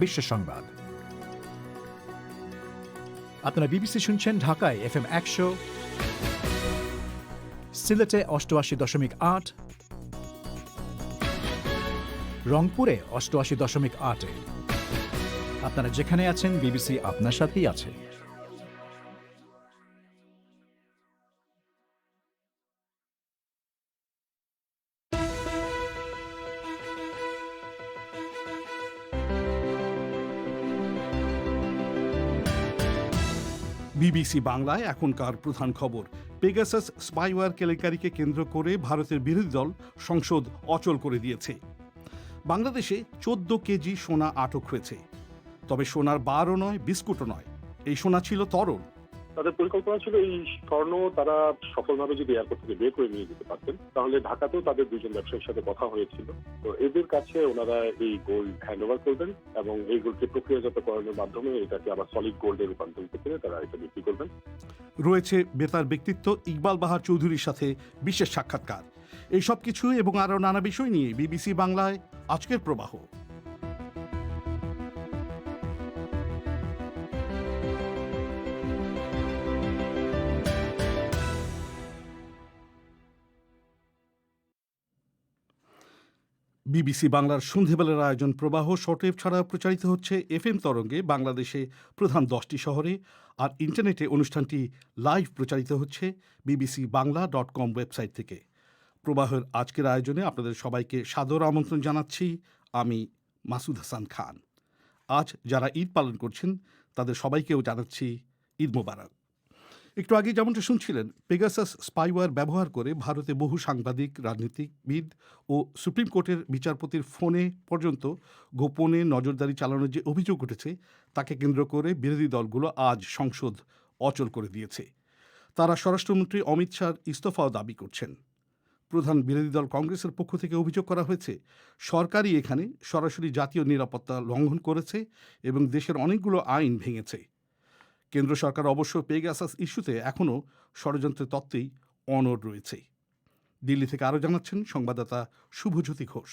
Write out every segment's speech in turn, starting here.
বিশ্ব সংবাদ। আপনারা বিবিসি শুনছেন ঢাকায় FM 100, সিলেটে 88.8, রংপুরে 88.8। আপনারা যেখানে আছেন বিবিসি আপনার সাথেই আছে। বিবিসি বাংলায় এখনকার প্রধান খবর। পেগাসাস স্পাইওয়্যার কেলেঙ্কারিকে কেন্দ্র করে ভারতের বিরোধী দল সংসদ অচল করে দিয়েছে। বাংলাদেশে 14 কেজি সোনা আটক হয়েছে। তবে সোনার বারও নয়, বিস্কুটও নয়, এই সোনা ছিল তরল। তাদের পরিকল্পনা ছিল এই স্বর্ণ তারা সফলভাবে যদি এয়ারপোর্ট থেকে বের করে নিয়ে যেতে পারতেন, তাহলে ঢাকাতেও তাদের দুজন ব্যবসায়ীর সাথে কথা হয়েছিল। তো এদের কাছে ওনারা এই গোল্ড হ্যান্ড ওভার করবেন এবং এই গোল্ডকে প্রক্রিয়াজাতকরণের মাধ্যমে এটাকে আবার সলিড গোল্ডে রূপান্তরিত করে তারা এটা বিক্রি করবেন। রয়েছে বেতার ব্যক্তিত্ব ইকবাল বাহার চৌধুরীর সাথে বিশেষ সাক্ষাৎকার। এই সব কিছু এবং আরও নানা বিষয় নিয়ে বিবিসি বাংলায় আজকের প্রবাহ। বিবিসি বাংলার সন্ধেবেলার আয়োজন প্রবাহ শর্টওয়েভ ছাড়া প্রচারিত হচ্ছে FM তরঙ্গে বাংলাদেশে প্রধান 10টি শহরে, আর ইন্টারনেটে অনুষ্ঠানটি লাইভ প্রচারিত হচ্ছে bbcbangla.com ওয়েবসাইট থেকে। প্রবাহের আজকের আয়োজনে আপনাদের সবাইকে সাদর আমন্ত্রণ জানাচ্ছি আমি মাসুদ হাসান খান। আজ যারা ঈদ পালন করছেন তাদের সবাইকেও জানাচ্ছি ঈদ মোবারক। একটু আগে যেমনটা শুনছিলেন, পেগাসাস স্পাইওয়্যার ব্যবহার করে ভারতে বহু সাংবাদিক, রাজনীতিবিদ ও সুপ্রিম কোর্টের বিচারপতির ফোনে পর্যন্ত গোপনে নজরদারি চালানোর যে অভিযোগ উঠেছে তাকে কেন্দ্র করে বিরোধী দলগুলো আজ সংসদ অচল করে দিয়েছে। তারা স্বরাষ্ট্রমন্ত্রী অমিত শাহর ইস্তফাও দাবি করছেন। প্রধান বিরোধী দল কংগ্রেসের পক্ষ থেকে অভিযোগ করা হয়েছে সরকারই এখানে সরাসরি জাতীয় নিরাপত্তা লঙ্ঘন করেছে এবং দেশের অনেকগুলো আইন ভেঙেছে। কেন্দ্র সরকার অবশ্য পেগাসাস ইস্যুতে এখনও ষড়যন্ত্রের তত্ত্বেই অনড় রয়েছে। দিল্লি থেকে আরও জানাচ্ছেন সংবাদদাতা শুভজ্যোতি ঘোষ।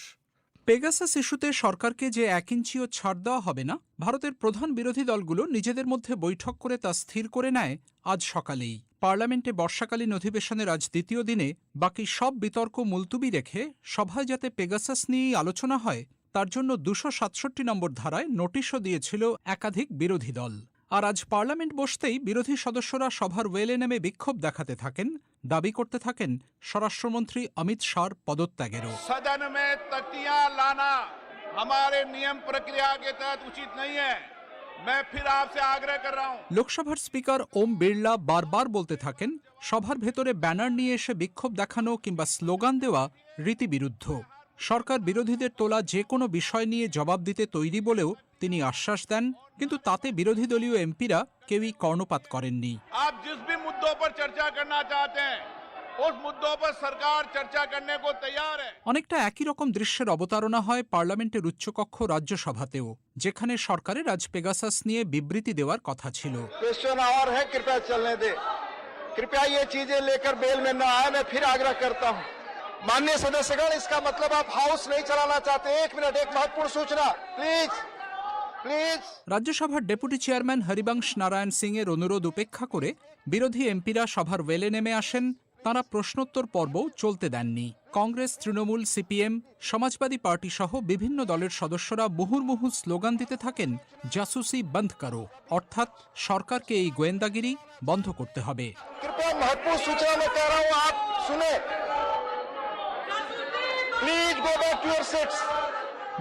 পেগাসাস ইস্যুতে সরকারকে যে 1 ইঞ্চিও ছাড় দেওয়া হবে না, ভারতের প্রধান বিরোধী দলগুলো নিজেদের মধ্যে বৈঠক করে তা স্থির করে নেয় আজ সকালেই। পার্লামেন্টে বর্ষাকালীন অধিবেশনের আজ দ্বিতীয় দিনে বাকি সব বিতর্ক মুলতুবি রেখে সভায় যাতে পেগাসাস নিয়েই আলোচনা হয় তার জন্য 267 নম্বর ধারায় নোটিশও দিয়েছিল একাধিক বিরোধী দল। আর আজ পার্লামেন্ট বসতেই বিরোধী সদস্যরা সভার ওয়েলে নেমে বিক্ষোভ দেখাতে থাকেন, দাবি করতে থাকেন স্বরাষ্ট্রমন্ত্রী অমিত শাহর পদত্যাগেরও। सदन में तख्तियां लाना हमारे नियम प्रक्रिया के तहत उचित नहीं है। मैं फिर आपसे आग्रह कर रहा हूं। লোকসভার স্পিকার ওম বিড়লা বারবার বলতে থাকেন সভার ভেতরে ব্যানার নিয়ে এসে বিক্ষোভ দেখানো কিংবা স্লোগান দেওয়া রীতিবিরুদ্ধ। সরকার বিরোধীদের তোলা যে কোনো বিষয় নিয়ে জবাব দিতে তৈরি বলেও তিনি আশ্বাস দেন, কিন্তু তাতে বিরোধী দলীয় এমপিরা কেউই কর্ণপাত করেননি। आप जिस भी मुद्दों पर चर्चा करना चाहते हैं उस मुद्दों पर सरकार चर्चा करने को तैयार है। অনেকটা একই রকম দৃশ্যের অবতারণা হয় পার্লামেন্টের উচ্চকক্ষ রাজ্যসভাতেও, যেখানে সরকারের আজ পেগাসাস নিয়ে বিবৃতি দেওয়ার কথা ছিল। क्वेश्चन और है, कृपया चलने दे, कृपया ये चीजें लेकर बेल में न आए। मैं फिर आग्रह करता हूँ माननीय सदस्यगण, इसका मतलब आप हाउस नहीं चलाना चाहते। 1 मिनट, एक महत्वपूर्ण सूचना, प्लीज प्लीज। রাজ্যসভার ডেপুটি চেয়ারম্যান হরিবংশ নারায়ণ সিং এর অনুরোধ উপেক্ষা করে বিরোধী এমপিরা সভার ওয়েলে নেমে আসেন। তাঁরা প্রশ্নোত্তর পর্বও চলতে দেননি। কংগ্রেস, তৃণমূল, সিপিএম, সমাজবাদী পার্টি সহ বিভিন্ন দলের সদস্যরা মুহুর্মুহু স্লোগান দিতে থাকেন জাসুসি বন্ধ করো, অর্থাৎ সরকারকে এই গোয়েন্দাগিরি বন্ধ করতে হবে। कृपया महत्वपूर्ण सूचना मैं कह रहा हूँ, आप सुने, please go back to your seats.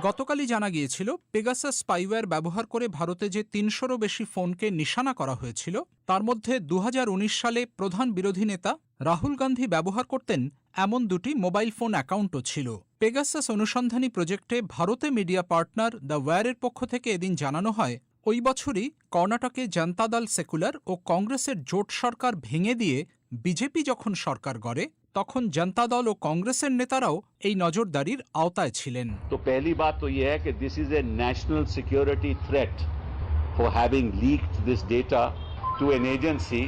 গতকালই জানা গিয়েছিল পেগাসাস স্পাইওয়্যার ব্যবহার করে ভারতে যে 300রও বেশি ফোনকে নিশানা করা হয়েছিল তার মধ্যে 2019 সালে প্রধান বিরোধী নেতা রাহুল গান্ধী ব্যবহার করতেন এমন 2টি মোবাইল ফোন অ্যাকাউন্টও ছিল। পেগাসাস অনুসন্ধানী প্রজেক্টে ভারতে মিডিয়া পার্টনার দ্য ওয়্যারের পক্ষ থেকে এদিন জানানো হয় ওই বছরই কর্ণাটকে জনতা দল সেকুলার ও কংগ্রেসের জোট সরকার ভেঙে দিয়ে বিজেপি যখন সরকার গড়ে তখন জনতা দল ও কংগ্রেসের নেতারাও এই নজরদারির আওতায় ছিলেন। तो पहली बात तो यह है कि this is a national security threat for having leaked this data to an agency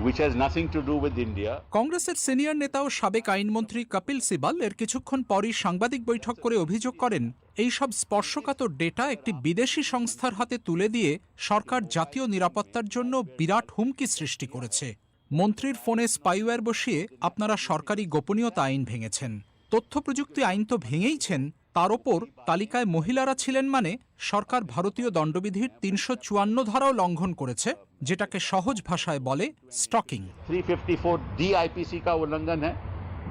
which has nothing to do with India. কংগ্রেসের সিনিয়র নেতা ও সাবেক আইনমন্ত্রী কপিল সিবাল এর কিছুক্ষণ পরই সাংবাদিক বৈঠক করে অভিযোগ করেন এইসব স্পর্শকাতর ডেটা একটি বিদেশি সংস্থার হাতে তুলে দিয়ে সরকার জাতীয় নিরাপত্তার জন্য বিরাট হুমকি সৃষ্টি করেছে। মন্ত্রীর ফোনে স্পাইওয়্যার বসিয়ে আপনারা সরকারি গোপনীয়তা আইন ভেঙেছেন, তথ্য প্রযুক্তি আইন তো ভেঙেইছেন, তার ওপর তালিকায় মহিলারা ছিলেন মানে সরকার ভারতীয় দণ্ডবিধির ৩৫৪ ধারাও লঙ্ঘন করেছে, যেটাকে সহজ ভাষায় বলে স্টকিং। 354D IPC का उल्लंघन है,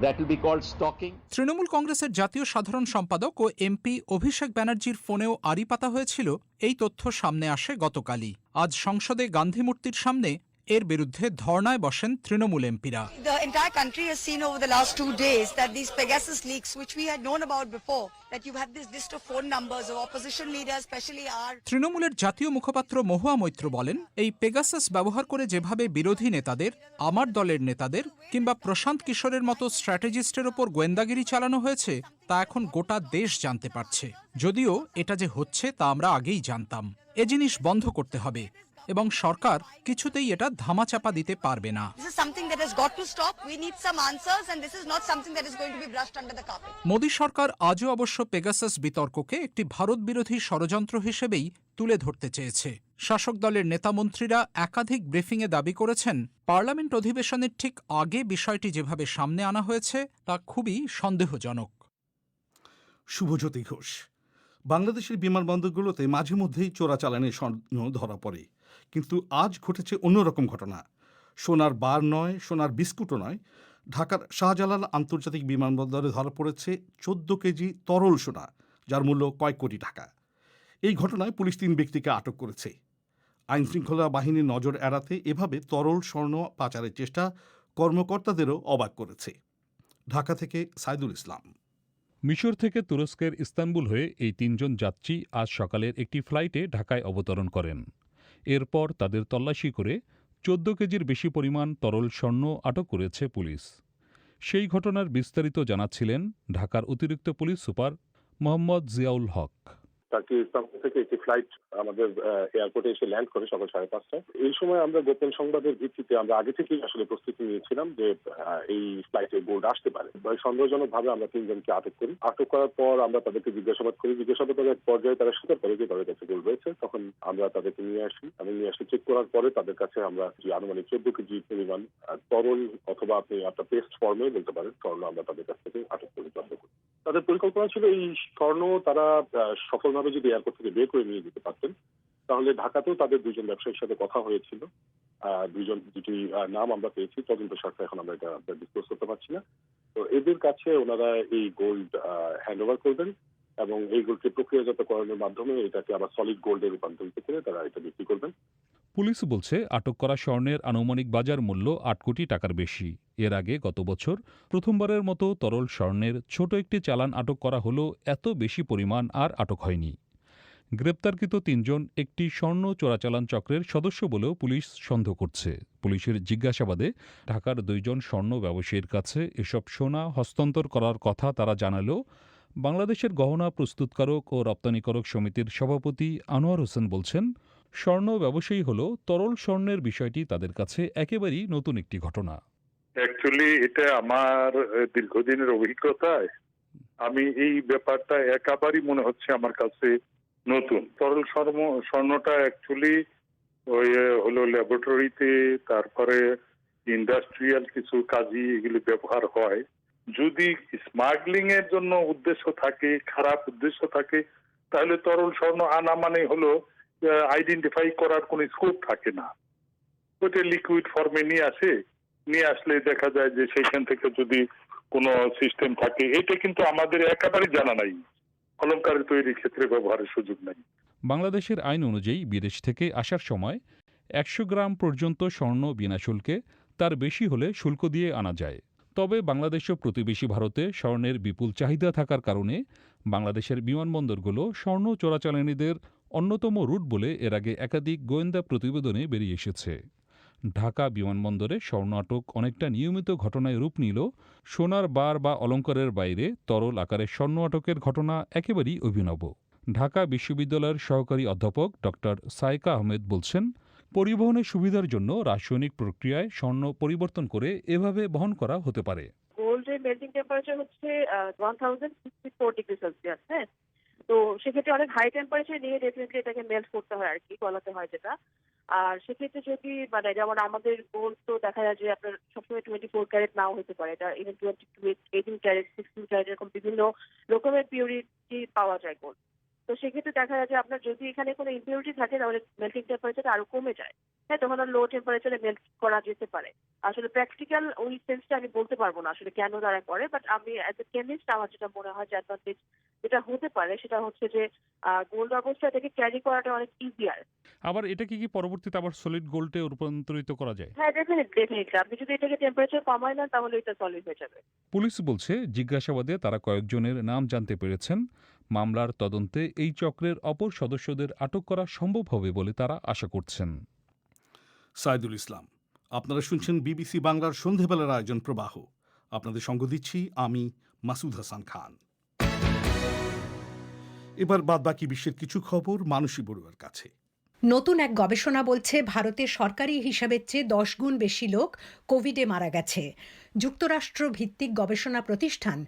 that will be called stalking. Trinamool কংগ্রেসের জাতীয় সাধারণ সম্পাদক ও এমপি অভিষেক ব্যানার্জির ফোনেও আড়ি পাতা হয়েছিল এই তথ্য সামনে আসে গতকালই। আজ সংসদে গান্ধী মূর্তির সামনে এর বিরুদ্ধে ধর্নায় বসেন তৃণমূল এমপিরা। The entire country has seen over the last 2 days that these Pegasus leaks, which we had known about before, that you have this list of phone numbers of opposition leaders, especially our তৃণমূলের জাতীয় মুখপাত্র মহুয়া মৈত্র বলেন, এই Pegasus ব্যবহার করে যেভাবে বিরোধী নেতাদের, আমার দলের নেতাদের কিংবা প্রশান্ত কিশোরের মতো স্ট্র্যাটেজিস্টের ওপর গোয়েন্দাগিরি চালানো হয়েছে তা এখন গোটা দেশ জানতে পারছে। যদিও এটা যে হচ্ছে তা আমরা আগেই জানতাম। এ জিনিস বন্ধ করতে হবে এবং সরকার কিছুতেই এটা ধামাচাপা দিতে পারবে না। this is something that has got to stop. We need some answers, and this is not something that is going to be brushed under the carpet. Modi সরকার আজও অবশ্য পেগাসাস বিতর্ককে একটি ভারত বিরোধী ষড়যন্ত্র হিসেবেই তুলে ধরতে চেয়েছে। শাসক দলের নেতামন্ত্রীরা একাধিক ব্রিফিংয়ে দাবি করেছেন, পার্লামেন্ট অধিবেশনের ঠিক আগে বিষয়টি যেভাবে সামনে আনা হয়েছে তা খুবই সন্দেহজনক। শুভজ্যোতি ঘোষ। বাংলাদেশের বিমানবন্দরগুলোতে মাঝে মধ্যেই চোরাচালানের সন্দেহ ধরা পড়ে, কিন্তু আজ ঘটেছে অন্যরকম ঘটনা। সোনার বার নয়, সোনার বিস্কুটও নয়, ঢাকার শাহজালাল আন্তর্জাতিক বিমানবন্দরে ধরা পড়েছে 14 কেজি তরল সোনা, যার মূল্য কয়েক কোটি টাকা। এই ঘটনায় পুলিশ 3 ব্যক্তিকে আটক করেছে। আইনশৃঙ্খলা বাহিনীর নজর এড়াতে এভাবে তরল স্বর্ণ পাচারের চেষ্টা কর্মকর্তাদেরও অবাক করেছে। ঢাকা থেকে সাইদুল ইসলাম। মিশর থেকে তুরস্কের ইস্তানবুল হয়ে এই 3 জন যাত্রী আজ সকালের একটি ফ্লাইটে ঢাকায় অবতরণ করেন। এরপর তাদের তল্লাশি করে 14 কেজির বেশি পরিমাণ তরল স্বর্ণ আটক করেছে পুলিশ। সেই ঘটনার বিস্তারিত জানাচ্ছিলেন ঢাকার অতিরিক্ত পুলিশ সুপার মোহাম্মদ জিয়াউল হক। তাকে ইস্তানবুল থেকে একটি ফ্লাইট আমাদের এয়ারপোর্টে এসে ল্যান্ড করে সকাল 5:30টায়। এই সময় আমরা গোপন সংবাদের ভিত্তিতে আমরা আগে থেকেই আসলে প্রস্তুতি নিয়েছিলাম যে এই ফ্লাইটে গোল্ড আসতে পারে। সন্দেহজনক ভাবে আমরা 3 জনকে আটক করি। আটক করার পর আমরা তাদেরকে জিজ্ঞাসাবাদ করি। জিজ্ঞাসাবাদের পর্যায়ে তারা স্বীকার করে যে তাদের কাছে গোল্ড রয়েছে। তখন আমরা তাদেরকে নিয়ে আসি। নিয়ে এসে চেক করার পরে তাদের কাছে আমরা যে আনুমানিক 14 কেজি পরিমাণ তরল অথবা আপনি একটা পেস্ট ফর্মে বলতে পারেন স্বর্ণ আমরা তাদের কাছ থেকে আটক করে জব্দ করি। তাদের পরিকল্পনা ছিল এই স্বর্ণ তারা সফলভাবে যদি এয়ারপোর্ট থেকে বের করে নিয়ে যেতে পারতেন, তাহলে ঢাকাতেও তাদের 2 জন ব্যবসায়ীর সাথে কথা হয়েছিল। 2টি নাম আমরা পেয়েছি, তদন্ত স্বার্থে এখন আমরা এটা ডিসক্লোজ করতে পারছি না। তো এদের কাছে ওনারা এই গোল্ড হ্যান্ড ওভার করবেন এবং এই গোল্ডকে প্রক্রিয়াজাতকরণের মাধ্যমে এটাকে আবার সলিড গোল্ডে রূপান্তরিত করে তারা এটা বিক্রি করবেন। পুলিশ বলছে আটক করা স্বর্ণের আনুমানিক বাজার মূল্য 8 কোটি টাকার বেশি। এর আগে গত বছর প্রথমবারের মতো তরল স্বর্ণের ছোট একটি চালান আটক করা হলেও এত বেশি পরিমাণ আর আটক হয়নি। গ্রেপ্তারকৃত 3 জন একটি স্বর্ণ চোরাচালান চক্রের সদস্য বলেও পুলিশ সন্দেহ করছে। পুলিশের জিজ্ঞাসাবাদে ঢাকার 2 জন স্বর্ণ ব্যবসায়ীর কাছে এসব সোনা হস্তান্তর করার কথা তারা জানালেও বাংলাদেশের গহনা প্রস্তুতকারক ও রপ্তানিকারক সমিতির সভাপতি আনোয়ার হোসেন বলছেন, স্বর্ণ ব্যবসায়ী হলেও তরল স্বর্ণের বিষয়টি তাদের কাছে একেবারেই নতুন একটি ঘটনা। অ্যাকচুয়ালি এটা আমার দীর্ঘদিনের অভিজ্ঞতায় আমি এই ব্যাপারটা একেবারেই মনে হচ্ছে আমার কাছে নতুন। তরল স্বর্ণটা অ্যাকচুয়ালি ওই হলো ল্যাবরেটরিতে, তারপরে ইন্ডাস্ট্রিয়াল কিছু কাজে এগুলি ব্যবহার হয়। যদি স্মাগলিং এর জন্য উদ্দেশ্য থাকে, খারাপ উদ্দেশ্য থাকে, তাহলে তরল স্বর্ণ আনা মানে হলো আইডেন্টিফাই করার কোনো স্কোপ থাকে না। ওইটা লিকুইড ফর্মে নিয়ে আসলে দেখা যায় যে সেইখান থেকে যদি কোনো সিস্টেম থাকে, এটা কিন্তু আমাদের একেবারে জানা নাই। অলংকার তৈরির ক্ষেত্রে ব্যবহারের সুযোগ নাই। বাংলাদেশের আইন অনুযায়ী বিদেশ থেকে আসার সময় 100 গ্রাম পর্যন্ত স্বর্ণ বিনা শুল্কে, তার বেশি হলে শুল্ক দিয়ে আনা যায়। তবে বাংলাদেশ ও প্রতিবেশী ভারতে স্বর্ণের বিপুল চাহিদা থাকার কারণে বাংলাদেশের বিমানবন্দরগুলো স্বর্ণ চোরাচালানিদের অন্যতম রুট বলে এর আগে একাধিক গোয়েন্দা প্রতিবেদনে বেরিয়ে এসেছে। ঢাকা বিমানবন্দরে স্বর্ণ আটক অনেকটা নিয়মিত ঘটনায় রূপ নিল। সোনার বার বা অলংকারের বাইরে তরল আকারে স্বর্ণ আটকের ঘটনা একেবারেই অভিনব। ঢাকা বিশ্ববিদ্যালয়ের সহকারী অধ্যাপক ড. সাইকা আহমেদ বলছেন, পরিবহনের সুবিধার জন্য রাসায়নিক প্রক্রিয়ায় স্বর্ণ পরিবর্তন করে এভাবে বহন করা হতে পারে। গোল্ডের মেল্টিং টেম্পারেচার হচ্ছে 1064 ডিগ্রি সেলসিয়াস। হ্যাঁ, তো সেক্ষেত্রে অনেক হাই টেম্পারেচার নিয়ে ডেফিনেটলি এটাকে মেল্ট করতে হয় আর কি, গলাতে হয় যেটা। আর সেক্ষেত্রে যদি মানে যেমন আমাদের গোল্ড তো দেখা যায় যে আপনার সবসময় 24 ক্যারেট নাও হতে পারে, এটা ইভেন 22, 18 ক্যারেট, 16 ক্যারেট এরকম বিভিন্ন রকমের পিউরিটি পাওয়া যায় গোল্ড। তো সেক্ষেত্রে দেখা যায় যে আপনার যদি এখানে কোনো ইম্পিউরিটি থাকে তাহলে মেল্টিং টেম্পারেচার আরো কমে যায়। হ্যাঁ, তখন আর লো টেম্পারেচারে মেল্ট করা যেতে পারে। আসলে প্র্যাকটিক্যাল ওই সেন্সটা আমি বলতে পারবো না আসলে কেন তারা করে, বাট আমি অ্যাজ এ কেমিস্ট আমার যেটা মনে হয় যে অ্যাডভান্টেজ যেটা হতে পারে সেটা হচ্ছে যে গোল্ড অবস্থা থেকে ক্যারি করাটা অনেক ইজিয়ার। আবার এটাকে কি পরবর্তীতে আবার সলিড গোল্ডে রূপান্তরিত করা যায়? হ্যাঁ, ডেফিনেটলি আপনি যদি এটাকে টেম্পারেচার কমায় না তাহলে এটা সলিড হয়ে যাবে। পুলিশ বলছে জিজ্ঞাসাবাদে তারা কয়েকজনের নাম জানতে পেরেছেন। মামলার তদন্তে এই চক্রের অপর সদস্যদের আটক করা সম্ভব হবে বলে তারা আশা করছেন। সাইদুল ইসলাম, আপনারা শুনছেন বিবিসি বাংলার সন্ধেবেলার আয়োজন প্রবাহ। আপনাদের সঙ্গ দিচ্ছি আমি মাসুদ হাসান খান। এবার বাদবাকি বিশ্বের কিছু খবর মানসী বড়ুয়ার কাছে। নতুন এক গবেষণা বলছে ভারতে সরকারি হিসাবের চেয়ে 10 গুণ বেশি লোক কোভিডে মারা গেছে। যুক্তরাষ্ট্র ভিত্তিক গবেষণা প্রতিষ্ঠান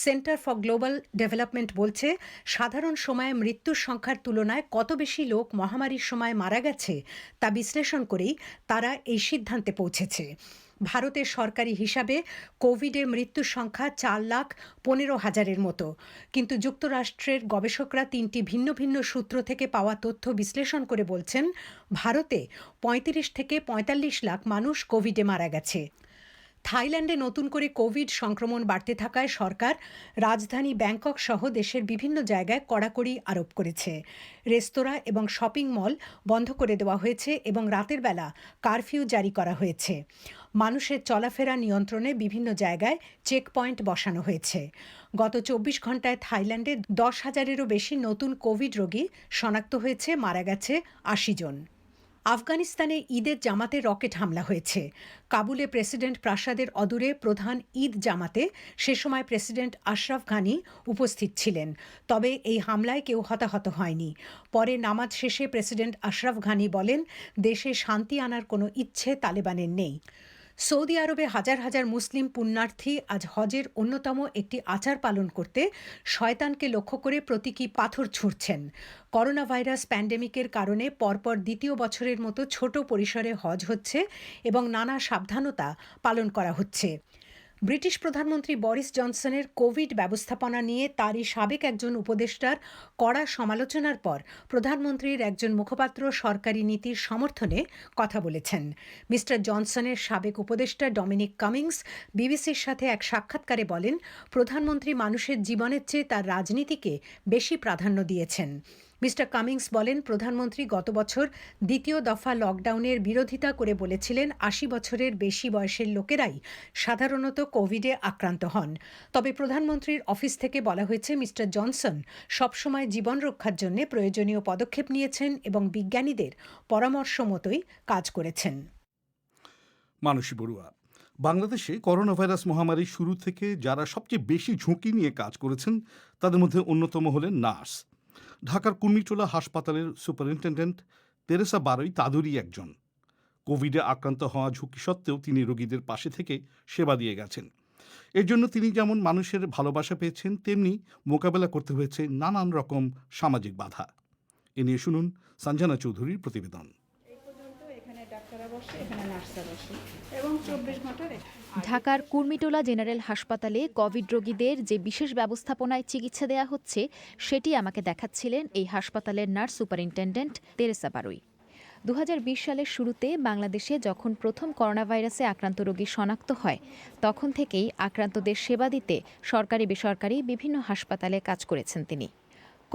সেন্টার ফর গ্লোবাল ডেভেলপমেন্ট বলছে সাধারণ সময়ে মৃত্যুর সংখ্যার তুলনায় কত বেশি লোক মহামারীর সময় মারা গেছে তা বিশ্লেষণ করেই তারা এই সিদ্ধান্তে পৌঁছেছে। ভারতের সরকারি হিসাবে কোভিডে মৃত্যুর সংখ্যা 4,15,000-এর মতো, কিন্তু যুক্তরাষ্ট্রের গবেষকরা 3টি ভিন্ন ভিন্ন সূত্র থেকে পাওয়া তথ্য বিশ্লেষণ করে বলছেন ভারতে 35 থেকে 45 লাখ মানুষ কোভিডে মারা গেছে। থাইল্যান্ডে নতুন করে কোভিড সংক্রমণ বাড়তে থাকায় সরকার রাজধানী ব্যাংকক সহ দেশের বিভিন্ন জায়গায় কড়াকড়ি আরোপ করেছে। রেস্তোরাঁ এবং শপিং মল বন্ধ করে দেওয়া হয়েছে এবং রাতের বেলা কারফিউ জারি করা হয়েছে। মানুষের চলাফেরা নিয়ন্ত্রণে বিভিন্ন জায়গায় চেকপয়েন্ট বসানো হয়েছে। গত 24 ঘণ্টায় থাইল্যান্ডে 10,000-এরও বেশি নতুন কোভিড রোগী শনাক্ত হয়েছে, মারা গেছে 80 জন। আফগানিস্তানে ঈদের জামাতে রকেট হামলা হয়েছে। কাবুলে প্রেসিডেন্ট প্রাসাদের অদূরে প্রধান ঈদ জামাতে সে সময় প্রেসিডেন্ট আশরাফ ঘানি উপস্থিত ছিলেন, তবে এই হামলায় কেউ হতাহত হয়নি। পরে নামাজ শেষে প্রেসিডেন্ট আশরাফ ঘানি বলেন দেশে শান্তি আনার কোনো ইচ্ছে তালেবানের নেই। সৌদি আরবে হাজার হাজার মুসলিম পুণ্যার্থী আজ হজের অন্যতম একটি আচার পালন করতে শয়তানকে লক্ষ্য করে প্রতীকী পাথর ছুঁড়ছেন। করোনা ভাইরাস প্যান্ডেমিকের কারণে পরপর দ্বিতীয় বছরের মতো ছোট পরিসরে হজ হচ্ছে এবং নানা সাবধানতা পালন করা হচ্ছে। ব্রিটিশ প্রধানমন্ত্রী বরিস জনসনের কোভিড ব্যবস্থাপনা নিয়ে তারই সাবেক একজন উপদেষ্টার কড়া সমালোচনার পর প্রধানমন্ত্রীর একজন মুখপাত্র সরকারি নীতির সমর্থনে কথা বলেছেন। মিস্টার জনসনের সাবেক উপদেষ্টা ডমিনিক কামিংস বিবিসির সাথে এক সাক্ষাৎকারে বলেন প্রধানমন্ত্রী মানুষের জীবনের চেয়ে তার রাজনীতিকে বেশি প্রাধান্য দিয়েছেন। মিস্টার কামিংস বলেন প্রধানমন্ত্রী গত বছর দ্বিতীয় দফা লকডাউনের বিরোধিতা করে বলেছিলেন 80 বছরের বেশি বয়সের লোকেরাই সাধারণত কোভিডে আক্রান্ত হন। তবে প্রধানমন্ত্রীর অফিস থেকে বলা হয়েছে মিস্টার জনসন সবসময় জীবন রক্ষার জন্য প্রয়োজনীয় পদক্ষেপ নিয়েছেন এবং বিজ্ঞানীদের পরামর্শ মতোই কাজ করেছেন। মানসী বড়ুয়া, বাংলাদেশে করোনা ভাইরাস মহামারীর শুরু থেকে যারা সবচেয়ে বেশি ঝুঁকি নিয়ে কাজ করেছেন তাদের মধ্যে অন্যতম হলেন নার্স। ঢাকার কুর্মিটোলা হাসপাতালের সুপারিনটেন্ডেন্ট তেরেসা বারোই তাদেরই একজন। কোভিডে আক্রান্ত হওয়া ঝুঁকি সত্ত্বেও তিনি রোগীদের পাশে থেকে সেবা দিয়ে গেছেন। এর জন্য তিনি যেমন মানুষের ভালোবাসা পেয়েছেন তেমনি মোকাবেলা করতে হয়েছে নানান রকম সামাজিক বাধা। এ নিয়ে শুনুন সঞ্জনা চৌধুরীর প্রতিবেদন। ঢাকার কুর্মিটোলা জেনারেল হাসপাতালে কোভিড রোগীদের যে বিশেষ ব্যবস্থাপনায় চিকিৎসা দেয়া হচ্ছে সেটি আমাকে দেখাচ্ছিলেন এই হাসপাতালের নার্স সুপারিনটেন্ডেন্ট তেরেসা বারোই। 2020 সালের শুরুতে বাংলাদেশে যখন প্রথম করোনা ভাইরাসে আক্রান্ত রোগী শনাক্ত হয় তখন থেকেই আক্রান্তদের সেবা দিতে সরকারি বেসরকারি বিভিন্ন হাসপাতালে কাজ করেছেন তিনি।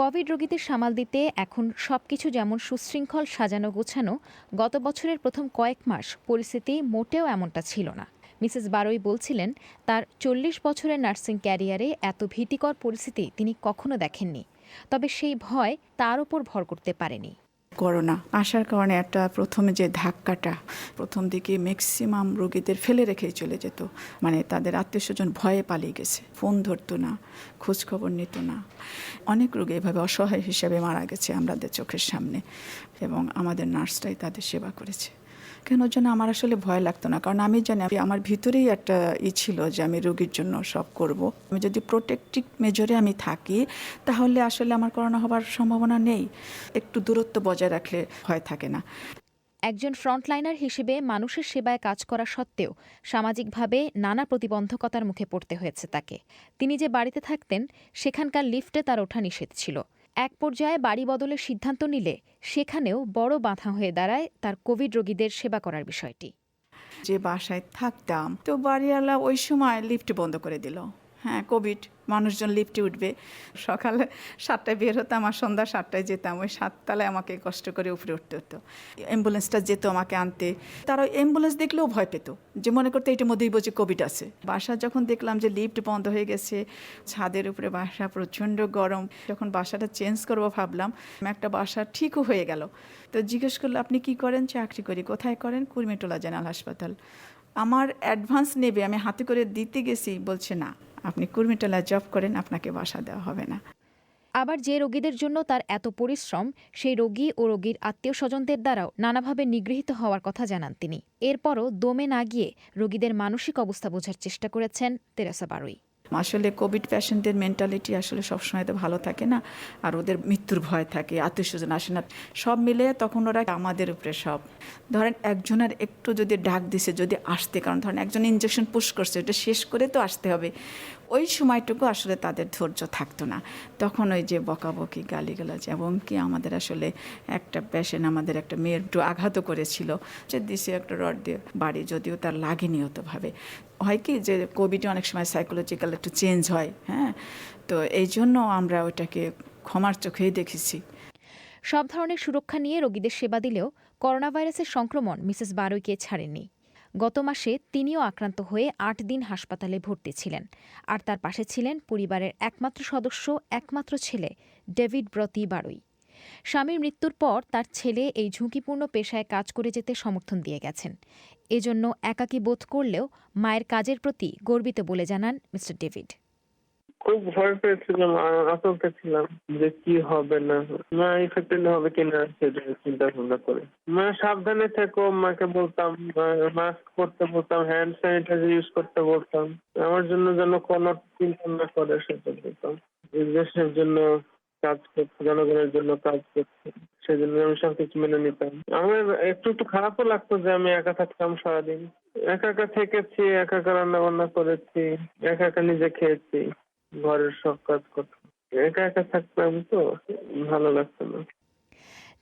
কোভিড রোগীদের সামাল দিতে এখন সবকিছু যেমন সুশৃঙ্খল সাজানো গোছানো, গত বছরের প্রথম কয়েক মাস পরিস্থিতি মোটেও এমনটা ছিল না। মিসেস বারোই বলছিলেন তার 40 বছরের নার্সিং ক্যারিয়ারে এত ভীতিকর পরিস্থিতি তিনি কখনো দেখেননি, তবে সেই ভয় তার উপর ভর করতে পারেনি। করোনা আসার কারণে একটা প্রথমে যে ধাক্কাটা, প্রথম দিকে ম্যাক্সিমাম রোগীদের ফেলে রেখেই চলে যেত, মানে তাদের আত্মীয় স্বজন ভয়ে পালিয়ে গেছে, ফোন ধরতো না, খোঁজখবর নিত না। অনেক রোগী এভাবে অসহায় হিসেবে মারা গেছে আমাদের চোখের সামনে, এবং আমাদের নার্সরাই তাদের সেবা করেছে। কেন যেন আমার আসলে ভয় লাগতো না, কারণ আমি জানি আমার ভিতরেই একটা ছিল যে আমি রোগীর জন্য সব করব। আমি যদি প্রোটেক্টিভ মেজরে আমি থাকি তাহলে আসলে আমার করোনা হবার সম্ভাবনা নেই। একটু দূরত্ব বজায় রাখলে ভয় থাকে না। একজন ফ্রন্টলাইনার হিসেবে মানুষের সেবায় কাজ করা সত্ত্বেও সামাজিকভাবে নানা প্রতিবন্ধকতার মুখে পড়তে হয়েছে তাকে। তিনি যে বাড়িতে থাকতেন সেখানকার লিফটে তার ওঠা নিষেধ ছিল। এক পর্যায়ে বাড়ি বদলের সিদ্ধান্ত নিলে সেখানেও বড় বাধা হয়ে দাঁড়ায় তার কোভিড রোগীদের সেবা করার বিষয়টি। যে বাসায় থাকতাম তো বাড়িওয়ালা ওই সময় লিফট বন্ধ করে দিল। হ্যাঁ, কোভিড, মানুষজন লিফটে উঠবে। সকালে 7টায় বের হতাম আর সন্ধ্যা 7টায় যেতাম। ওই 7 তলায় আমাকে কষ্ট করে উপরে উঠতে হতো। অ্যাম্বুলেন্সটা যেত আমাকে আনতে। তারা অ্যাম্বুলেন্স দেখলেও ভয় পেত, যে মনে করতে এটার মধ্যেই বুঝি কোভিড আছে। বাসা যখন দেখলাম যে লিফট বন্ধ হয়ে গেছে, ছাদের উপরে বাসা প্রচণ্ড গরম, যখন বাসাটা চেঞ্জ করবো ভাবলাম, একটা বাসা ঠিকও হয়ে গেল। তো জিজ্ঞেস করলো, আপনি কি করেন? চাকরি করি। কোথায় করেন? কুর্মিটোলা জেনারেল হাসপাতাল। আমার অ্যাডভান্স নেবে, আমি হাতে করে দিতে গেছি, বলছে না, আপনি কুর্মিটোলায় জব করেন, আপনাকে বাসা দেওয়া হবে না। আবার যে রোগীদের জন্য তার এত পরিশ্রম, সেই রোগী ও রোগীর আত্মীয় স্বজনদের দ্বারাও নানাভাবে নিগৃহীত হওয়ার কথা জানান তিনি। এরপরও দমে না গিয়ে রোগীদের মানসিক অবস্থা বোঝার চেষ্টা করেছেন তেরেসা বারুই। আসলে কোভিড পেশেন্টদের মেন্টালিটি আসলে সবসময় তো ভালো থাকে না, আর ওদের মৃত্যুর ভয় থাকে, আত্মীয় স্বজন আসে না, সব মিলে তখন ওরা আমাদের উপরে সব। ধরেন একজনের একটু যদি ডাক দিছে, যদি আসতে, কারণ ধরেন একজন ইঞ্জেকশন পুশ করছে, ওটা শেষ করে তো আসতে হবে, ওই সময়টুকু আসলে তাদের ধৈর্য থাকতো না। তখন ওই যে বকাবকি, গালিগালাজ, এবং কি আমাদের আসলে একটা পেশেন্ট, আমাদের একটা মেয়ের একটু আঘাতও করেছিল, যে দিছে একটা রড দিয়ে বাড়ি, যদিও তার লাগেনি অতভাবে। হয় কি যে কোভিডে অনেক সময় সাইকোলজিক্যাল একটু চেঞ্জ হয়, হ্যাঁ, তো এই জন্য আমরা ওইটাকে ক্ষমার চোখেই দেখেছি। সব ধরনের সুরক্ষা নিয়ে রোগীদের সেবা দিলেও করোনা ভাইরাসের সংক্রমণ মিসেস বারুইকে ছাড়েনি। গত মাসে তিনিও আক্রান্ত হয়ে 8 দিন হাসপাতালে ভর্তি ছিলেন। আর তার পাশে ছিলেন পরিবারের একমাত্র সদস্য, একমাত্র ছেলে ডেভিড ব্রতি বারুই। স্বামীর মৃত্যুর পর তার ছেলে এই ঝুঁকিপূর্ণ পেশায় কাজ করে যেতে সমর্থন দিয়ে গেছেন। এজন্য একাকী বোধ করলেও মায়ের কাজের প্রতি গর্বিত বলে জানান মিস্টার ডেভিড। খুব ভয় পেয়েছিলাম, আতঙ্কে ছিলাম যে কি হবে না, মা ইফেক্টেড হবে কিনা সেটা চিন্তা ভাবনা করে। মা সাবধানে থেকো, মাকে বলতাম, মাস্ক পরতে বলতাম, হ্যান্ড স্যানিটাইজার ইউজ করতে বলতাম, আমার জন্য যেন কোনো চিন্তা না করে সেটা বলতাম। দেশের জন্য কাজ করছে, জনগণের জন্য কাজ করছে, সেজন্য আমি সবকিছু মেনে নিতাম। আমার একটু একটু খারাপও লাগতো যে আমি একা থাকতাম সারাদিন, একা একা থেকেছি, একা একা রান্না বান্না করেছি, একা একা নিজে খেয়েছি, ঘরের সব কাজ করতাম, একা একা থাকতাম, তো ভালো লাগতো না।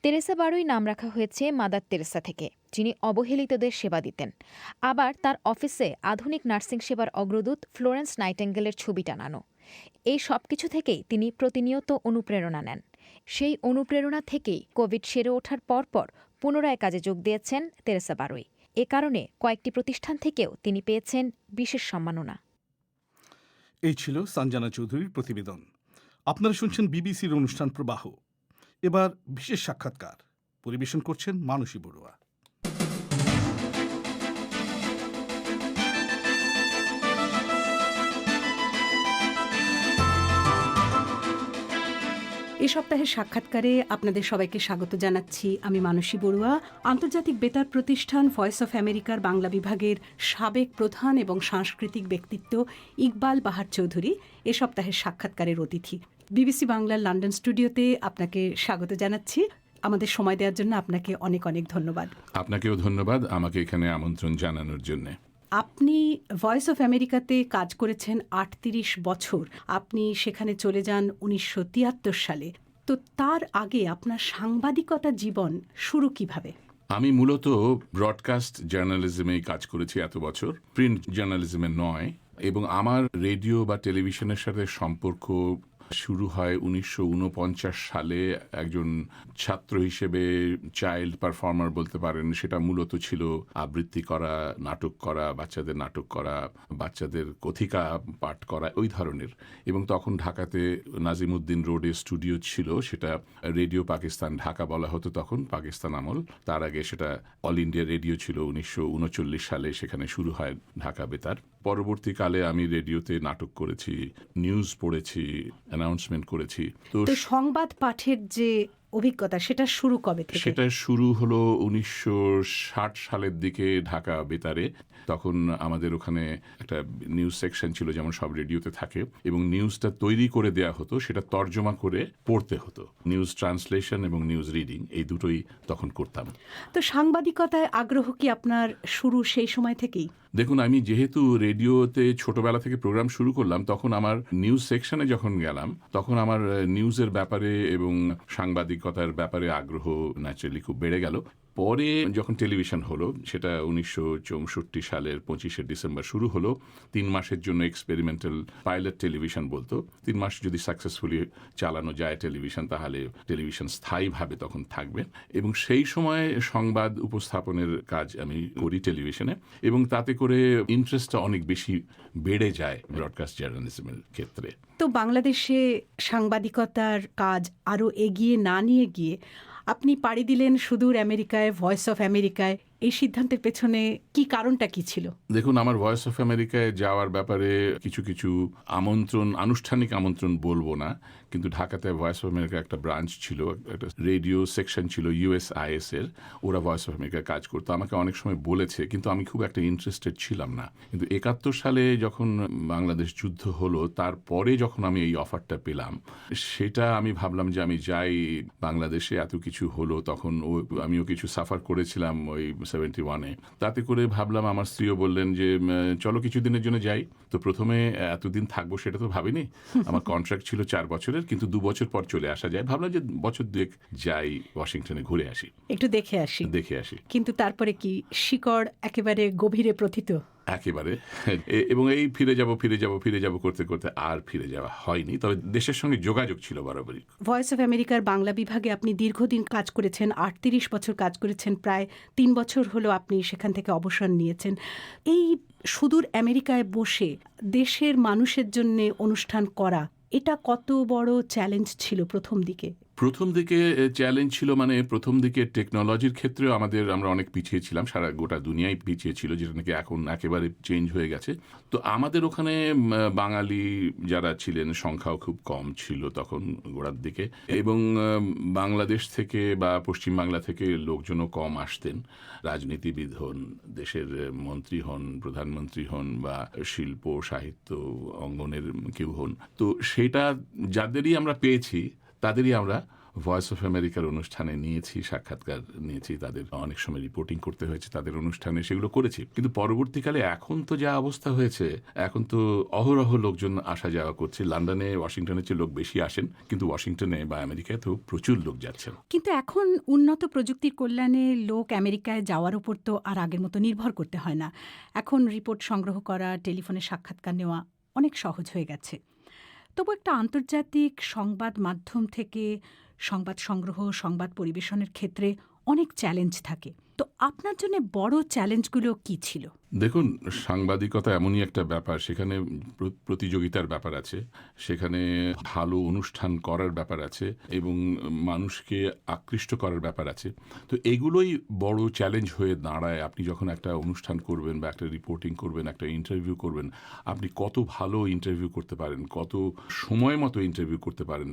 তেরেসা বারুই নাম রাখা হয়েছে মাদার তেরেসা থেকে, যিনি অবহেলিতদের সেবা দিতেন। আবার তার অফিসে আধুনিক নার্সিং সেবার অগ্রদূত ফ্লোরেন্স নাইটেঙ্গেলের ছবি টানানো। এই সব কিছু থেকেই তিনি প্রতিনিয়ত অনুপ্রেরণা নেন। সেই অনুপ্রেরণা থেকেই কোভিড সেরে ওঠার পরপর পুনরায় কাজে যোগ দিয়েছেন তেরেসা বারুই। এ কারণে কয়েকটি প্রতিষ্ঠান থেকেও তিনি পেয়েছেন বিশেষ সম্মাননা। এই ছিল সঞ্জনা চৌধুরীর প্রতিবেদন। আপনারা শুনছেন বিবিসির অনুষ্ঠান প্রবাহ। এবার বিশেষ সাক্ষাৎকার পরিবেশন করছেন মানসী বড়ুয়া। এ সপ্তাহের সাক্ষাৎকারে আপনাদের সবাইকে স্বাগত জানাচ্ছি। আমি মানসী বড়ুয়া। আন্তর্জাতিক বেতার প্রতিষ্ঠান ভয়েস অফ আমেরিকার বাংলা বিভাগের সাবেক প্রধান এবং সাংস্কৃতিক ব্যক্তিত্ব ইকবাল বাহার চৌধুরী এ সপ্তাহের সাক্ষাৎকারের অতিথি। বিবিসি বাংলার লন্ডন স্টুডিওতে আপনাকে স্বাগত জানাচ্ছি। আমাদের সময় দেওয়ার জন্য আপনাকে অনেক অনেক ধন্যবাদ। আপনাকেও ধন্যবাদ আমাকে এখানে আমন্ত্রণ জানানোর জন্য। আপনি ভয়েস অফ আমেরিকাতে কাজ করেছেন 38 বছর। আপনি সেখানে চলে যান 1973 সালে। তো তার আগে আপনার সাংবাদিকতা জীবন শুরু কিভাবে? আমি মূলত ব্রডকাস্ট জার্নালিজমেই কাজ করেছি এত বছর, প্রিন্ট জার্নালিজমে নয়। এবং আমার রেডিও বা টেলিভিশনের সাথে সম্পর্ক শুরু হয় 1949 সালে একজন ছাত্র হিসেবে চাইল্ড পারফর্মার বলতে পারেন। সেটা মূলত ছিল আবৃত্তি করা, নাটক করা, বাচ্চাদের নাটক করা, বাচ্চাদের কথিকা পাঠ করা, ওই ধরনের। এবং তখন ঢাকাতে নাজিমউদ্দিন রোডে স্টুডিও ছিল, সেটা রেডিও পাকিস্তান ঢাকা বলা হতো তখন, পাকিস্তান আমল। তার আগে সেটা অল ইন্ডিয়া রেডিও ছিল। 1939 সালে সেখানে শুরু হয় ঢাকা বেতার। পরবর্তীকালে আমি রেডিওতে নাটক করেছি, নিউজ পড়েছি, অ্যানাউন্সমেন্ট করেছি। তো সংবাদ পাঠের যে অভিজ্ঞতা সেটা শুরু কবে থেকে? সেটা শুরু হলো 1960 সালের দিকে ঢাকা বেতারে। তখন আমাদের ওখানে একটা নিউজ সেকশন ছিল, যেমন সব রেডিওতে থাকে, এবং নিউজটা তৈরি করে দেয়া হতো, সেটা তর্জমা করে পড়তে হতো। নিউজ ট্রান্সলেশন এবং নিউজ রিডিং এই দুটোই তখন করতাম। তো সাংবাদিকতায় আগ্রহ কি আপনার শুরু সেই সময় থেকেই? দেখুন, আমি যেহেতু রেডিওতে ছোটবেলা থেকে প্রোগ্রাম শুরু করলাম, তখন আমার নিউজ সেকশনে যখন গেলাম, তখন আমার নিউজের ব্যাপারে এবং সাংবাদিকতার ব্যাপারে আগ্রহ ন্যাচারালি খুব বেড়ে গেল। পরে যখন টেলিভিশন হলো, সেটা 1964 সালের 25শে ডিসেম্বর শুরু হলো। 3 মাসের জন্য এক্সপেরিমেন্টাল পাইলট টেলিভিশন বলতো। 3 মাস যদি সাকসেসফুলি চালানো যায় টেলিভিশন, তাহলে টেলিভিশন স্থায়ীভাবে তখন থাকবে। এবং সেই সময় সংবাদ উপস্থাপনের কাজ আমি করি টেলিভিশনে, এবং তাতে করে ইন্টারেস্টটা অনেক বেশি বেড়ে যায় ব্রডকাস্ট জার্নালিজমের ক্ষেত্রে। তো বাংলাদেশে সাংবাদিকতার কাজ আরও এগিয়ে না নিয়ে গিয়ে আপনি পাড়ি দিলেন সুদূর আমেরিকায়, ভয়েস অফ আমেরিকায়। এই সিদ্ধান্তের পেছনে কি কারণটা কি ছিল? দেখুন, আমার ভয়েস অফ আমেরিকায় যাওয়ার ব্যাপারে কিছু কিছু আমন্ত্রণ, আনুষ্ঠানিক আমন্ত্রণ বলবো না, কিন্তু ঢাকাতে ভয়েস অফ আমেরিকা একটা ব্রাঞ্চ ছিল, একটা রেডিও সেকশন ছিল USIS এর, ওরা ভয়েস অফ আমেরিকায় কাজ করতো। আমাকে অনেক সময় বলেছে, কিন্তু আমি খুব একটা ইন্টারেস্টেড ছিলাম না। কিন্তু 71 সালে যখন বাংলাদেশ যুদ্ধ হলো, তারপরে যখন আমি এই অফারটা পেলাম, সেটা আমি ভাবলাম যে আমি যাই। বাংলাদেশে এত কিছু হলো, তখন আমিও কিছু সাফার করেছিলাম ওই 71-এ। তাতে করে ভাবলাম, আমার স্ত্রীও বললেন যে চলো কিছুদিনের জন্য যাই। তো প্রথমে এতদিন থাকবো সেটা তো ভাবিনি। আমার কন্ট্রাক্ট ছিল 4 বছরের, কিন্তু 2 বছর পর চলে আসা যায়। ভাবলাম যে বছর 2 যাই, ওয়াশিংটনে ঘুরে আসি, একটু দেখে আসি। কিন্তু তারপরে কি শিকড় একেবারে গভীরে প্রথিত? একেবারে। এবং এই ফিরে যাব করতে করতে আর ফিরে যাওয়া হয়নি। তবে দেশের সঙ্গে যোগাযোগ ছিল বরাবরই। ভয়েস অফ আমেরিকার বাংলা বিভাগে আপনি দীর্ঘদিন কাজ করেছেন, 38 বছর কাজ করেছেন, প্রায় 3 বছর হলো আপনি সেখান থেকে অবসর নিয়েছেন। এই সুদূর আমেরিকায় বসে দেশের মানুষের জন্য অনুষ্ঠান করা, এটা কত বড় চ্যালেঞ্জ ছিল প্রথম দিকে? প্রথম দিকে চ্যালেঞ্জ ছিল, মানে প্রথম দিকে টেকনোলজির ক্ষেত্রেও আমরা অনেক পিছিয়ে ছিলাম। সারা গোটা দুনিয়ায় পিছিয়ে ছিল, যেটা নাকি এখন একেবারে চেঞ্জ হয়ে গেছে। তো আমাদের ওখানে বাঙালি যারা ছিলেন সংখ্যাও খুব কম ছিল তখন গোড়ার দিকে, এবং বাংলাদেশ থেকে বা পশ্চিমবাংলা থেকে লোকজনও কম আসতেন। রাজনীতিবিদ হন, দেশের মন্ত্রী হন, প্রধানমন্ত্রী হন, বা শিল্প সাহিত্য অঙ্গনের কেউ হন। তো সেটা যাদেরই আমরা পেয়েছি, তাদেরই আমরা ভয়েস অফ আমেরিকার অনুষ্ঠানে নিয়েছি, সাক্ষাৎকার নিয়েছি, তাদের অনেক সময় রিপোর্টিং করতে হয়েছে তাদের অনুষ্ঠানে, সেগুলো করেছি। কিন্তু পরবর্তীকালে এখন তো যা অবস্থা হয়েছে, এখন তো অহরহ লোকজন আসা যাওয়া করছে। লন্ডনে, ওয়াশিংটনের চেয়ে লোক বেশি আসেন, কিন্তু ওয়াশিংটনে বা আমেরিকায় তো প্রচুর লোক যাচ্ছেন। কিন্তু এখন উন্নত প্রযুক্তির কল্যাণে লোক আমেরিকায় যাওয়ার উপর তো আর আগের মতো নির্ভর করতে হয় না। এখন রিপোর্ট সংগ্রহ করা, টেলিফোনে সাক্ষাৎকার নেওয়া অনেক সহজ হয়ে গেছে। তবু একটা আন্তর্জাতিক সংবাদ মাধ্যম থেকে সংবাদ সংগ্রহ, সংবাদ পরিবেশনের ক্ষেত্রে অনেক চ্যালেঞ্জ থাকে। তো আপনার জন্য বড় চ্যালেঞ্জগুলো কি ছিল? দেখুন, সাংবাদিকতা এমনই একটা ব্যাপার, সেখানে প্রতিযোগিতার ব্যাপার আছে, সেখানে ভালো অনুষ্ঠান করার ব্যাপার আছে, এবং মানুষকে আকৃষ্ট করার ব্যাপার আছে। তো এগুলোই বড় চ্যালেঞ্জ হয়ে দাঁড়ায়। আপনি যখন একটা অনুষ্ঠান করবেন বা একটা রিপোর্টিং করবেন, একটা ইন্টারভিউ করবেন, আপনি কত ভালো ইন্টারভিউ করতে পারেন, কত সময় মতো ইন্টারভিউ করতে পারেন।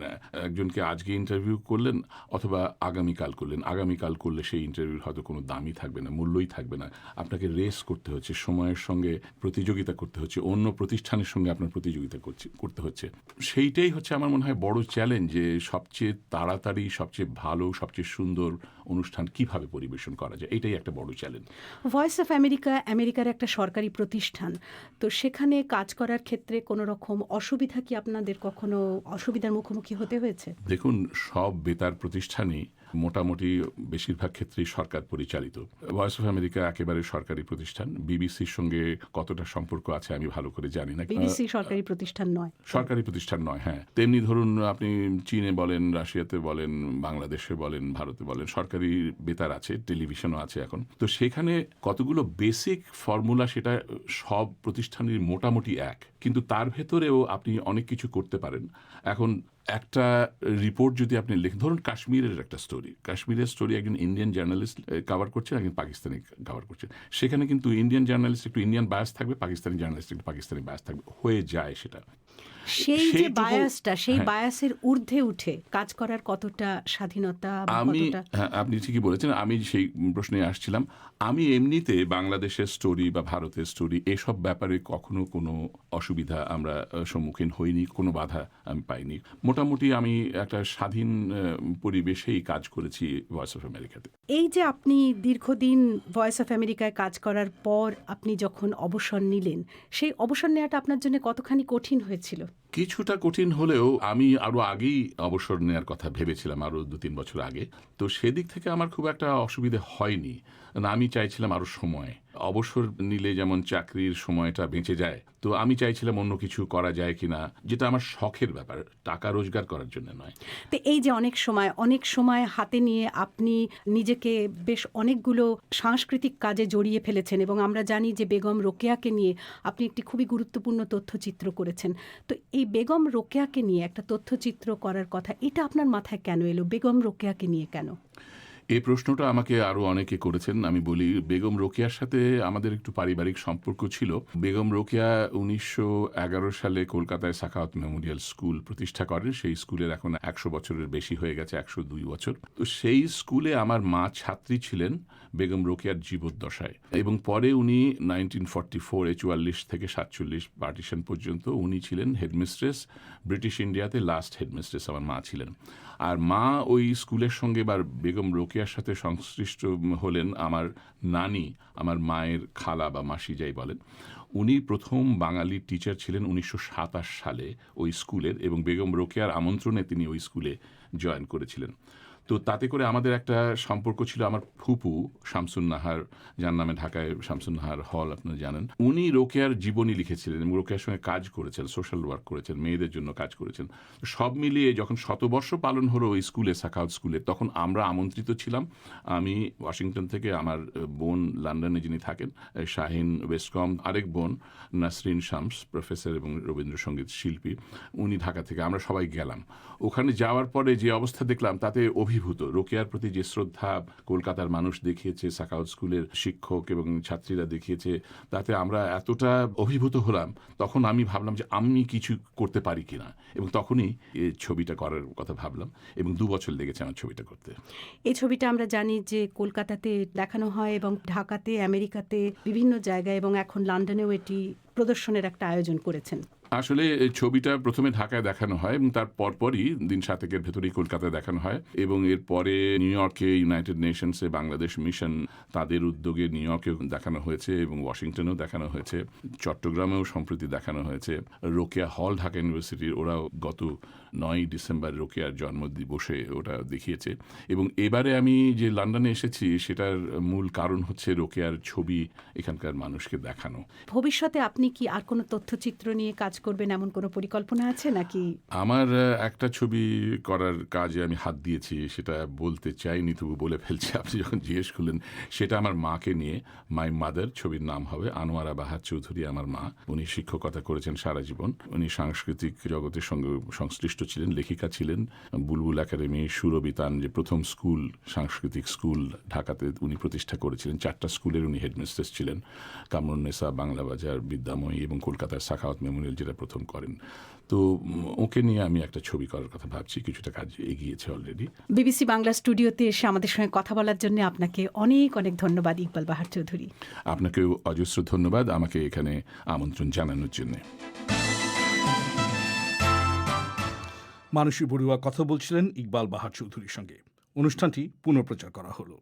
একজনকে আজকে ইন্টারভিউ করলেন অথবা আগামীকাল করলেন, আগামীকাল করলে সেই ইন্টারভিউর হয়তো কোনো দামই থাকবে না, মূল্যই থাকবে না। আপনাকে রেস করতে হচ্ছে, সময়ের সঙ্গে প্রতিযোগিতা করতে হচ্ছে, অন্য প্রতিষ্ঠানের সঙ্গে আপনার প্রতিযোগিতা করতে হচ্ছে। সেইটাই হচ্ছে আমার মনে হয় বড় চ্যালেঞ্জ, যে সবচেয়ে তাড়াতাড়ি, সবচেয়ে ভালো, সবচেয়ে সুন্দর অনুষ্ঠান কিভাবে পরিবেশন করা যায়, এটাই একটা বড় চ্যালেঞ্জ। ভয়েস অফ আমেরিকা আমেরিকার একটা সরকারি প্রতিষ্ঠান, তো সেখানে কাজ করার ক্ষেত্রে কোনো রকম অসুবিধা কি আপনাদের কখনো অসুবিধার মুখোমুখি হতে হয়েছে? দেখুন, সব বেতার প্রতিষ্ঠানই মোটামুটি বেশিরভাগ ক্ষেত্রেই সরকার পরিচালিত। ভয়েস অফ আমেরিকা একেবারে সরকারি প্রতিষ্ঠান। বিবিসির সঙ্গে কতটা সম্পর্ক আছে আমি ভালো করে জানি না। বিবিসি সরকারি প্রতিষ্ঠান নয়, সরকারি প্রতিষ্ঠান নয়, হ্যাঁ। তেমনি ধরুন আপনি চীনে বলেন, রাশিয়াতে বলেন, বাংলাদেশে বলেন, ভারতে বলেন, সরকারি বেতার আছে, টেলিভিশনও আছে এখন। তো সেখানে কতগুলো বেসিক ফর্মুলা সেটা সব প্রতিষ্ঠানের মোটামুটি এক, কিন্তু তার ভেতরেও আপনি অনেক কিছু করতে পারেন। এখন একটা রিপোর্ট যদি আপনি লেখেন, ধরুন কাশ্মীরের একটা স্টোরি, কাশ্মীরের স্টোরি একজন ইন্ডিয়ান জার্নালিস্ট কভার করছেন, একজন পাকিস্তানি কভার করছেন। সেখানে কিন্তু ইন্ডিয়ান জার্নালিস্ট একটু ইন্ডিয়ান বায়াস থাকবে, পাকিস্তানি জার্নালিস্ট একটু পাকিস্তানি বায়াস থাকবে, হয়ে যায় সেটা। সেই যে বায়াসটা, সেই বায়াসের ঊর্ধ্বে উঠে কাজ করার কতটা স্বাধীনতা, আপনি ঠিকই বলেছেন, আমি সেই প্রশ্নে আসছিলাম। আমি এমনিতে বাংলাদেশের স্টোরি বা ভারতের স্টোরি এসব ব্যাপারে কখনো কোনো অসুবিধা আমরা সম্মুখীন হইনি, কোনো বাধা আমি পাইনি। মোটামুটি আমি একটা স্বাধীন পরিবেশেই কাজ করেছি ভয়েস অফ আমেরিকাতে। এই যে আপনি দীর্ঘদিন ভয়েস অফ আমেরিকায় কাজ করার পর আপনি যখন অবসর নিলেন, সেই অবসর নেওয়াটা আপনার জন্য কতখানি কঠিন হয়েছিল? কিছুটা কঠিন হলেও আমি আরো আগেই অবসর নেওয়ার কথা ভেবেছিলাম, আরো 2-3 বছর আগে। তো সেদিক থেকে আমার খুব একটা অসুবিধে হয়নি। আমি চাইছিলাম আরো সময়। অবসর নিলে যেমন চাকরির সময়টা বেঁচে যায়, তো আমি চাইছিলাম অন্য কিছু করা যায় কিনা, যেটা আমার শখের ব্যাপার, টাকা রোজগার করার জন্য নয়। তো এই যে অনেক সময় হাতে নিয়ে আপনি নিজেকে বেশ অনেকগুলো সাংস্কৃতিক কাজে জড়িয়ে ফেলেছেন, এবং আমরা জানি যে বেগম রোকেয়াকে নিয়ে আপনি একটি খুবই গুরুত্বপূর্ণ তথ্যচিত্র করেছেন। তো এই বেগম রোকেয়াকে নিয়ে একটা তথ্যচিত্র করার কথা, এটা আপনার মাথায় কেন এলো? বেগম রোকেয়াকে নিয়ে কেন? এই প্রশ্নটা আমাকে আরো অনেকে করেছেন। আমি বলি, বেগম রোকেয়ার সাথে আমাদের একটু পারিবারিক সম্পর্ক ছিল। বেগম রোকেয়া 1911 সালে কলকাতায় সাখাওয়াত মেমোরিয়াল স্কুল প্রতিষ্ঠা করেন। সেই স্কুলের এখন 100 বছরের বেশি হয়ে গেছে, 102 বছর। তো সেই স্কুলে আমার মা ছাত্রী ছিলেন বেগম রোকেয়ার জীবদ্দশায়, এবং পরে উনি 1944 44 থেকে 47 পার্টিশন পর্যন্ত উনি ছিলেন হেডমিস্ট্রেস। ব্রিটিশ ইন্ডিয়াতে লাস্ট হেডমিস্ট্রেস আমার মা ছিলেন। আর মা ওই স্কুলের সঙ্গে বা বেগম রোকেয়ার সাথে সংশ্লিষ্ট হলেন আমার নানি, আমার মায়ের খালা বা মাসি যাই বলেন। উনি প্রথম বাঙালি টিচার ছিলেন 1927 সালে ওই স্কুলের, এবং বেগম রোকেয়ার আমন্ত্রণে তিনি ওই স্কুলে জয়েন করেছিলেন। তো তাতে করে আমাদের একটা সম্পর্ক ছিল। আমার ফুপু শামসুন নাহার, যার নামে ঢাকায় শামসুন নাহার হল আপনারা জানেন, উনি রোকেয়ার জীবনী লিখেছিলেন এবং রোকেয়ার সঙ্গে কাজ করেছেন, সোশ্যাল ওয়ার্ক করেছেন, মেয়েদের জন্য কাজ করেছেন। সব মিলিয়ে যখন 100 বর্ষ পালন হলো ওই স্কুলে, সাখাওয়াত স্কুলে, তখন আমরা আমন্ত্রিত ছিলাম। আমি ওয়াশিংটন থেকে, আমার বোন লন্ডনে যিনি থাকেন শাহিন ওয়েস্টকম, আরেক বোন নাসরিন শামস প্রফেসর এবং রবীন্দ্রসঙ্গীত শিল্পী, উনি ঢাকা থেকে, আমরা সবাই গেলাম। ওখানে যাওয়ার পরে যে অবস্থা দেখলাম তাতে অভিভূত। রোকেয়ার প্রতি যে শ্রদ্ধা কলকাতার মানুষ দেখিয়েছে, সাখাওয়াত স্কুলের শিক্ষক এবং ছাত্রীরা দেখিয়েছে, তাতে আমরা এতটা অভিভূত হলাম। তখন আমি ভাবলাম যে আমি কিছু করতে পারি কিনা, এবং তখনই এই ছবিটা করার কথা ভাবলাম, এবং 2 বছর লেগেছে আমার ছবিটা করতে। এই ছবিটা আমরা জানি যে কলকাতাতে দেখানো হয়, এবং ঢাকাতে, আমেরিকাতে, বিভিন্ন জায়গায়, এবং এখন লন্ডনেও এটি প্রদর্শনের একটা আয়োজন করেছেন। আসলে ছবিটা প্রথমে ঢাকায় দেখানো হয়, এবং তার পরপরই দিন 7 ভেতরেই কলকাতায় দেখানো হয়, এবং এরপরে নিউ ইয়র্কে ইউনাইটেড নেশনসে বাংলাদেশ মিশন তাদের উদ্যোগে নিউ ইয়র্কেও দেখানো হয়েছে, এবং ওয়াশিংটনেও দেখানো হয়েছে, চট্টগ্রামেও সম্প্রতি দেখানো হয়েছে। রোকেয়া হল ঢাকা ইউনিভার্সিটির, ওরাও গত 9 ডিসেম্বর রোকেয়ার জন্মদিবসে ওটা দেখিয়েছে। এবং এবারে আমি যে লন্ডনে এসেছি সেটার মূল কারণ হচ্ছে রোকেয়ার ছবি এখানকার মানুষকে দেখানো। ভবিষ্যতে আপনি কি আর কোনো তথ্যচিত্র নিয়ে কাজ করবেন, এমন কোনো পরিকল্পনা আছে নাকি? আমার একটা ছবি করার কাজে আমি হাত দিয়েছি, সেটা বলতে চাইনি, তবু বলে ফেলছি। আপনি যখন জিজ্ঞেস করলেন, সেটা আমার মাকে নিয়ে, মাই মাদার। ছবির নাম হবে। আনোয়ারা বাহার চৌধুরী আমার মা। উনি শিক্ষকতা করেছেন সারা জীবন। উনি সাংস্কৃতিক জগতের সঙ্গে সংশ্লিষ্ট ছিলেন, লেখিকা ছিলেন। বুলবুল একাডেমি, সুরবিতান যে প্রথম স্কুল, সাংস্কৃতিক স্কুল ঢাকাতে উনি প্রতিষ্ঠা করেছিলেন। 4টা স্কুলের উনি হেডমিস্ট্রেস ছিলেন, কামরুন্নেসা, বাংলাবাজার, বিদ্যাময়ী এবং কলকাতার সাখাওয়াত মেমোরিয়াল যেটা প্রথম করেন। তো ওকে নিয়ে আমি একটা ছবি করার কথা ভাবছি, কিছুটা কাজ এগিয়েছে অলরেডি। বিবিসি বাংলা স্টুডিওতে এসে আমাদের সঙ্গে কথা বলার জন্য আপনাকে অনেক অনেক ধন্যবাদ ইকবাল বাহার চৌধুরী। আপনাকেও অজস্র ধন্যবাদ আমাকে এখানে আমন্ত্রণ জানানোর জন্য। মানসী বড়ুয়া কথা বলছিলেন ইকবাল বাহার চৌধুরীর সঙ্গে। অনুষ্ঠানটি পুনঃপ্রচার করা হলো।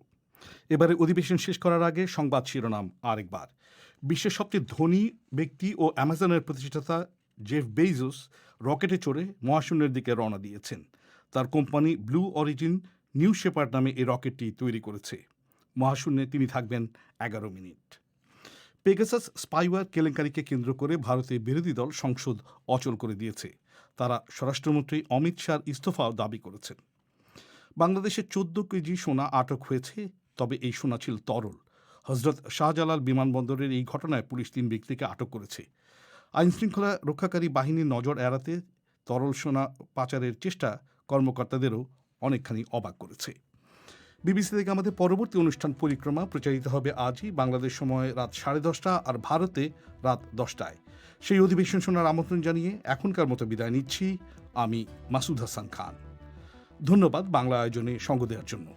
এবারে অধিবেশন শেষ করার আগে সংবাদ শিরোনাম আরেকবার। বিশ্বের সবচেয়ে ধনী ব্যক্তি ও অ্যামাজনের প্রতিষ্ঠাতা জেফ বেজোস রকেটে চড়ে মহাশূন্যের দিকে রওনা দিয়েছেন। তার company blue origin new shepherd নামে এই রকেটটি তৈরি করেছে। মহাশূন্যে তিনি থাকবেন 11 মিনিট। পেগাসাস স্পাইওয়্যার কেলেঙ্কারিকে কেন্দ্র করে ভারতের বিরোধী দল সংসদ অচল করে দিয়েছে। তারা স্বরাষ্ট্রমন্ত্রী অমিত শাহর ইস্তফাও দাবি করেছেন। বাংলাদেশে 14 কেজি সোনা আটক হয়েছে, তবে এই সোনা ছিল তরল। হজরত শাহজালাল বিমানবন্দরের এই ঘটনায় পুলিশ 3 ব্যক্তিকে আটক করেছে। আইনশৃঙ্খলা রক্ষাকারী বাহিনীর নজর এড়াতে তরল সোনা পাচারের চেষ্টা কর্মকর্তাদেরও অনেকখানি অবাক করেছে। বিবিসি থেকে আমাদের পরবর্তী অনুষ্ঠান পরিক্রমা প্রচারিত হবে আজই বাংলাদেশ সময় রাত 10:30 আর ভারতে রাত 10টায়। সেই অধিবেশন শোনার আমন্ত্রণ জানিয়ে এখনকার মতো বিদায় নিচ্ছি। আমি মাসুদ হাসান খান। ধন্যবাদ বাংলা আয়োজনে সঙ্গ দেওয়ার জন্য।